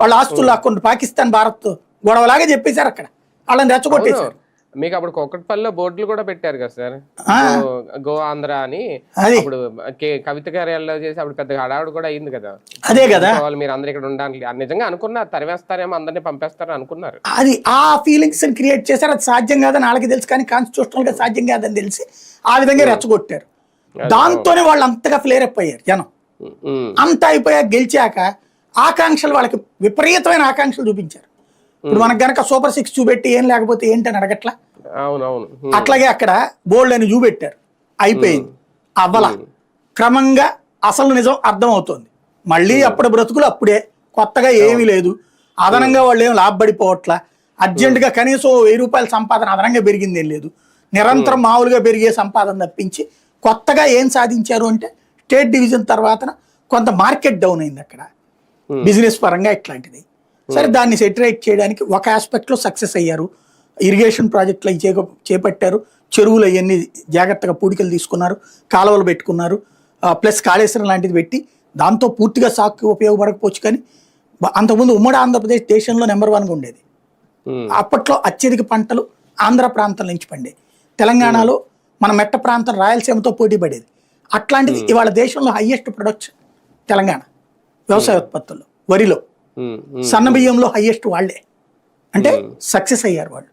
వాళ్ళ ఆస్తులు లాక్కుండా పాకిస్తాన్ భారత్ గొడవలాగా చెప్పేశారు అక్కడ, వాళ్ళని రెచ్చగొట్టేశారు. మీకు అప్పుడు కొక్కట్పల్లిలో బోర్డులు కూడా పెట్టారు కదా సార్, గో ఆంధ్ర అని. అప్పుడు కవిత కార్యాలయంలో చేసి అప్పుడు పెద్ద హడావుడు కూడా అయింది కదా. అదే కదా, మీరు అందరు ఇక్కడ ఉండాలి నిజంగా అనుకున్నారు, తరివేస్తారేమో అందరినీ పంపేస్తారని అనుకున్నారు. అది ఆ ఫీలింగ్స్ క్రియేట్ చేశారు. అది సాధ్యం కాదని వాళ్ళకి తెలుసు, కానీ కాన్స్టిట్యూషనల్ గా సాధ్యం కాదని తెలిసి ఆ విధంగా రెచ్చగొట్టారు. దాంతోనే వాళ్ళు అంతగా ఫ్లేర్ అప్ అయ్యారు జనం. అంత అయిపోయాక గెలిచాక ఆకాంక్షలు, వాళ్ళకి విపరీతమైన ఆకాంక్షలు చూపించారు. ఇప్పుడు మనకు గనక సూపర్ 6 చూపెట్టి ఏం లేకపోతే ఏంటని అడగట్లా, అట్లాగే అక్కడ బోల్డ్ అని చూపెట్టారు, అయిపోయింది. అవ్వల క్రమంగా అసలు నిజం అర్థం అవుతుంది. మళ్ళీ అప్పుడు బ్రతుకులు అప్పుడే, కొత్తగా ఏమీ లేదు. అదనంగా వాళ్ళు ఏం లాభపడిపోవట్లా. అర్జెంటుగా కనీసం 1000 రూపాయల సంపాదన అదనంగా పెరిగింది ఏం లేదు. నిరంతరం మామూలుగా పెరిగే సంపాదన తప్పించి కొత్తగా ఏం సాధించారు అంటే స్టేట్ డివిజన్ తర్వాత కొంత మార్కెట్ డౌన్ అయింది అక్కడ బిజినెస్ పరంగా ఇట్లాంటిది. సరే, దాన్ని సెటిలైట్ చేయడానికి ఒక ఆస్పెక్ట్లో సక్సెస్ అయ్యారు. ఇరిగేషన్ ప్రాజెక్టులు అవి చేపట్టారు. చెరువులు అవన్నీ జాగ్రత్తగా పూడికలు తీసుకున్నారు, కాలువలు పెట్టుకున్నారు, ప్లస్ కాళేశ్వరం లాంటిది పెట్టి దాంతో పూర్తిగా సాగుకి ఉపయోగపడకపోవచ్చు. కానీ అంతకుముందు ఉమ్మడి ఆంధ్రప్రదేశ్ దేశంలో నెంబర్ 1గా ఉండేది. అప్పట్లో అత్యధిక పంటలు ఆంధ్ర ప్రాంతం నుంచి పండేది. తెలంగాణలో మన మెట్ట ప్రాంతం రాయలసీమతో పోటీ పడేది. అట్లాంటిది ఇవాళ దేశంలో హైయెస్ట్ ప్రొడక్షన్ తెలంగాణ వ్యవసాయ ఉత్పత్తుల్లో. వరిలో, సన్న బియ్యంలో హైయెస్ట్ వాళ్ళే. అంటే సక్సెస్ అయ్యారు వాళ్ళు.